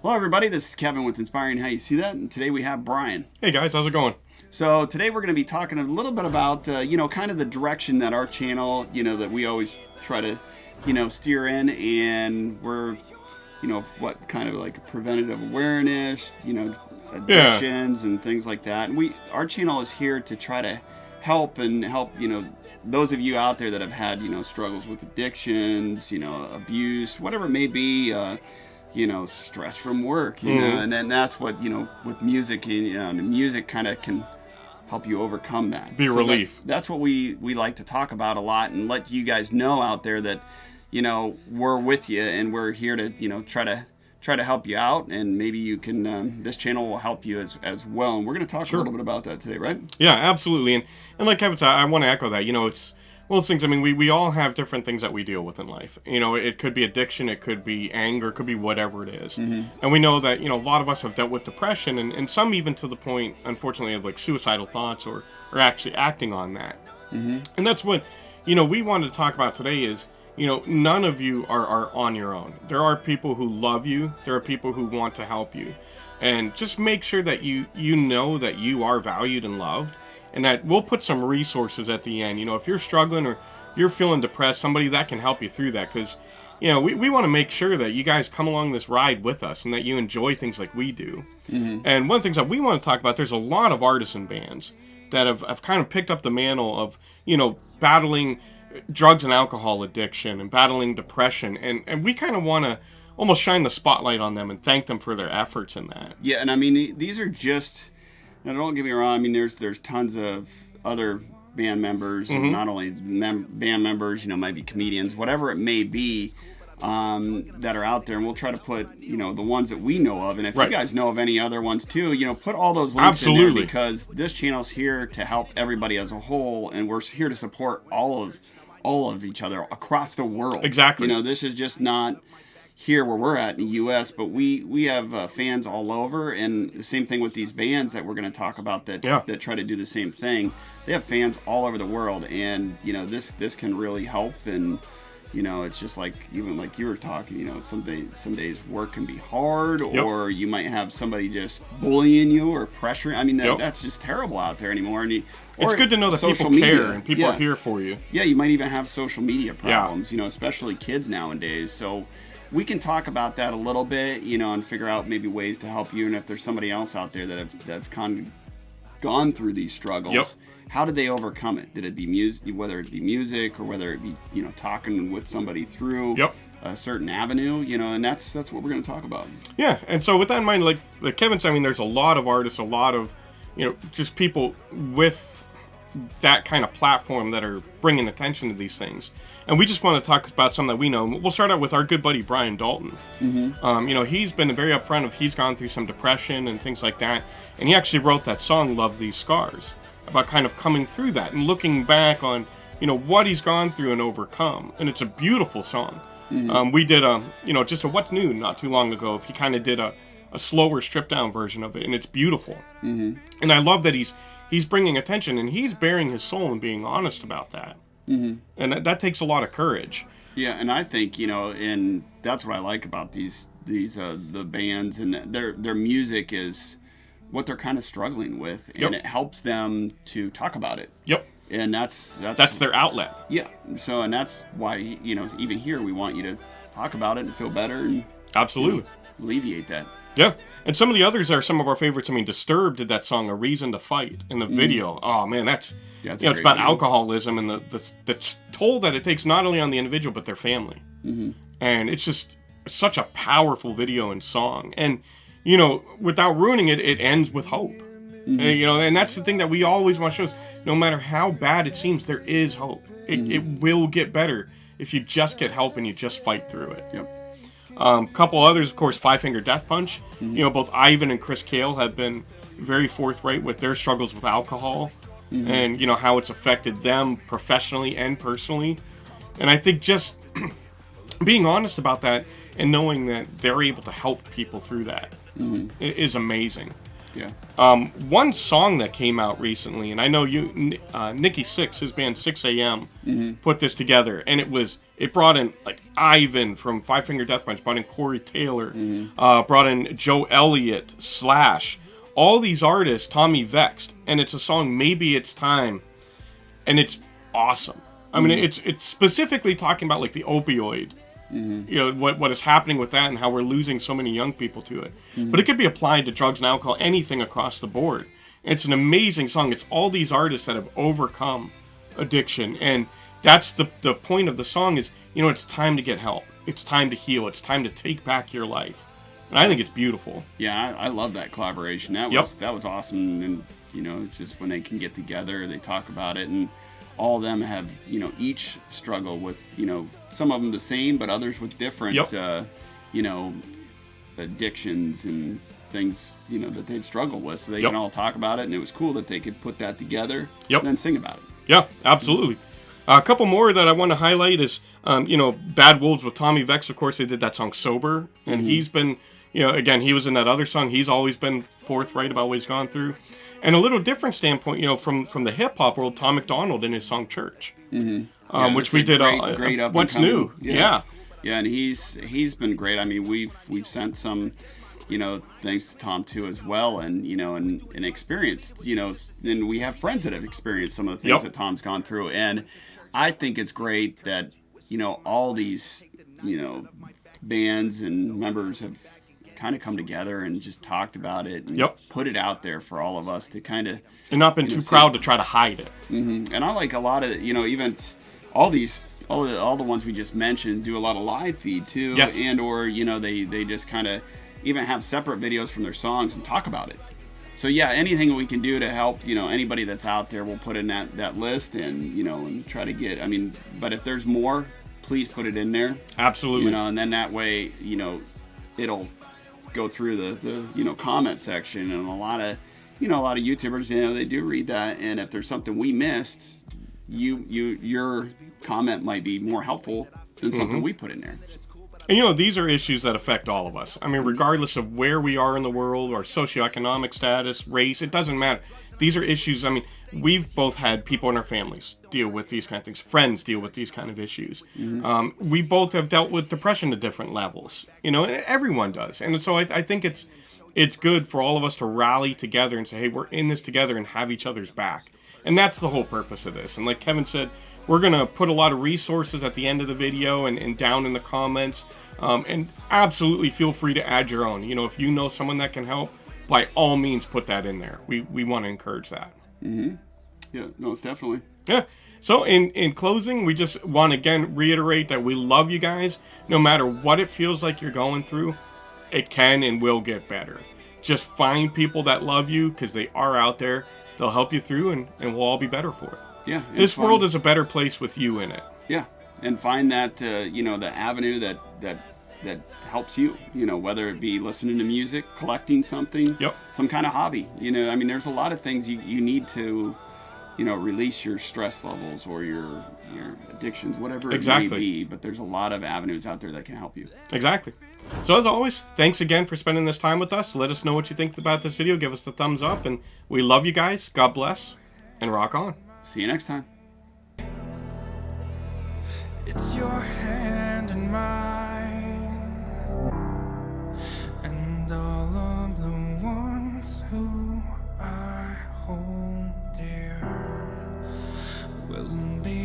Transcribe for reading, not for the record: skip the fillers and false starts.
Hello, everybody. This is Kevin with Inspiring How You See That, and today we have Brian. Hey guys, how's it going? So today we're going to be talking a little bit about, kind of the direction that our channel, that we always try to, steer in, and we're, what kind of like preventative awareness, addictions and things like that. And our channel is here to try to help, those of you out there that have had, struggles with addictions, abuse, whatever it may be, stress from work, and then that's what, with music, the music kind of can help you overcome that. Be relief. That's what we like to talk about a lot and let you guys know out there that, we're with you and we're here to, try to help you out, and maybe you can, this channel will help you as well. And we're going to talk a little bit about that today, right? Yeah, absolutely. And like Kevin said, I want to echo that, it's one of those things. I mean, we all have different things that we deal with in life. It could be addiction, it could be anger, it could be whatever it is. Mm-hmm. And we know that, a lot of us have dealt with depression, and some even to the point, unfortunately, of like suicidal thoughts or actually acting on that. Mm-hmm. And that's what, we wanted to talk about today is, none of you are on your own. There are people who love you. There are people who want to help you. And just make sure that you know that you are valued and loved. And that we'll put some resources at the end. If you're struggling or you're feeling depressed, somebody that can help you through that. Because, we want to make sure that you guys come along this ride with us and that you enjoy things like we do. Mm-hmm. And one of the things that we want to talk about, there's a lot of artisan bands that have kind of picked up the mantle of, battling drugs and alcohol addiction and battling depression. And we kind of want to almost shine the spotlight on them and thank them for their efforts in that. Yeah, and I mean, these are just... Now, don't get me wrong. I mean, there's tons of other band members, mm-hmm. not only band members, might be comedians, whatever it may be, that are out there. And we'll try to put, the ones that we know of. And if you guys know of any other ones too, put all those links in there, because this channel's here to help everybody as a whole, and we're here to support all of each other across the world. Exactly. This is just not here where we're at in the U.S., but we have fans all over, and the same thing with these bands that we're going to talk about that try to do the same thing. They have fans all over the world, and this can really help. And it's just like, even like you were talking, some days work can be hard, or you might have somebody just bullying you or pressuring. I mean, that's just terrible out there anymore. And it's good to know that people care and people are here for you. Yeah, you might even have social media problems, especially kids nowadays. So we can talk about that a little bit, and figure out maybe ways to help you. And if there's somebody else out there that have kind of gone through these struggles, how did they overcome it? Did it be music, whether it be music or whether it be, talking with somebody through a certain avenue, and that's what we're going to talk about. Yeah. And so with that in mind, like Kevin said, I mean, there's a lot of artists, a lot of, just people with that kind of platform that are bringing attention to these things. And we just want to talk about some that we know. We'll start out with our good buddy, Brian Dalton. Mm-hmm. He's been very upfront of he's gone through some depression and things like that. And he actually wrote that song, Love These Scars, about kind of coming through that and looking back on, what he's gone through and overcome. And it's a beautiful song. Mm-hmm. We did, just a What's New not too long ago. He kind of did a slower, stripped-down version of it. And it's beautiful. Mm-hmm. And I love that he's bringing attention and he's bearing his soul and being honest about that. Mm-hmm. And that takes a lot of courage. Yeah, and I think and that's what I like about these the bands, and their music is what they're kind of struggling with, and it helps them to talk about it. Yep. And that's their outlet. Yeah. So, and that's why even here we want you to talk about it and feel better and absolutely alleviate that. Yeah. And some of the others are some of our favorites. I mean, Disturbed did that song, A Reason to Fight, in the video. Oh, man, that's it's about alcoholism and the toll that it takes not only on the individual, but their family. Mm-hmm. And it's just such a powerful video and song. And, without ruining it, it ends with hope. Mm-hmm. And that's the thing that we always want to show us. No matter how bad it seems, there is hope. It will get better if you just get help and you just fight through it. Yep. Couple others, of course, Five Finger Death Punch. Mm-hmm. Both Ivan and Chris Cale have been very forthright with their struggles with alcohol, and how it's affected them professionally and personally. And I think just being honest about that and knowing that they're able to help people through that is amazing. Yeah. One song that came out recently, and I know Nikki SIXX, his band 6 a.m., put this together, and it brought in like Ivan from Five Finger Death Punch, brought in Corey Taylor, brought in Joe Elliott, Slash, all these artists, Tommy Vexed, and it's a song, Maybe It's Time, and it's awesome. I mean, it's specifically talking about like the opioid, you know, what is happening with that and how we're losing so many young people to it. But it could be applied to drugs and alcohol, anything across the board. It's an amazing song. It's all these artists that have overcome addiction, and that's the point of the song is, you know, it's time to get help. It's time to heal. It's time to take back your life. And I think it's beautiful. Yeah, I love that collaboration. That was awesome. And, you know, it's just when they can get together, they talk about it, and all of them have, you know, each struggle with, you know, some of them the same, but others with different, you know, addictions and things, you know, that they've struggled with. So they can all talk about it, and it was cool that they could put that together and then sing about it. Yeah, absolutely. A couple more that I want to highlight is, you know, Bad Wolves with Tommy Vex. Of course, they did that song Sober, and he's been, you know, again, he was in that other song. He's always been forthright about what he's gone through. And a little different standpoint, you know, from the hip hop world, Tom MacDonald in his song Church, which we did. Great up What's New? Yeah, and he's been great. I mean, we've sent some, you know, things to Tom too as well, and you know, and experienced, you know, and we have friends that have experienced some of the things that Tom's gone through, and I think it's great that, you know, all these, you know, bands and members have kind of come together and just talked about it and put it out there for all of us to kind of, and not been too proud to try to hide it. And I like a lot of, you know, even all the ones we just mentioned do a lot of live feed too, and or, you know, they just kind of even have separate videos from their songs and talk about it. So yeah, anything we can do to help, you know, anybody that's out there, we'll put in that list, and, you know, and try to get, I mean, but if there's more, please put it in there. Absolutely. You know, and then that way, you know, it'll go through the you know, comment section, and a lot of YouTubers, you know, they do read that, and if there's something we missed, your comment might be more helpful than something we put in there. And, you know, these are issues that affect all of us. I mean, regardless of where we are in the world, or socioeconomic status, race, it doesn't matter. These are issues, I mean, we've both had people in our families deal with these kind of things. Friends deal with these kind of issues. We both have dealt with depression to different levels. You know, everyone does. And so I think it's good for all of us to rally together and say, hey, we're in this together, and have each other's back. And that's the whole purpose of this. And like Kevin said, we're going to put a lot of resources at the end of the video and down in the comments. And absolutely feel free to add your own. You know, if you know someone that can help, by all means put that in there. We want to encourage that. Yeah, no, it's definitely. Yeah. So in closing, we just want to again reiterate that we love you guys. No matter what it feels like you're going through, it can and will get better. Just find people that love you, because they are out there. They'll help you through, and we'll all be better for it. Yeah. This world is a better place with you in it. Yeah. And find that, you know, the avenue that helps you, you know, whether it be listening to music, collecting something, some kind of hobby. You know, I mean, there's a lot of things you need to, you know, release your stress levels or your addictions, whatever it may be. But there's a lot of avenues out there that can help you. Exactly. So as always, thanks again for spending this time with us. Let us know what you think about this video. Give us the thumbs up, and we love you guys. God bless, and rock on. See you next time. It's your hand in mine, and all of the ones who I hold dear will be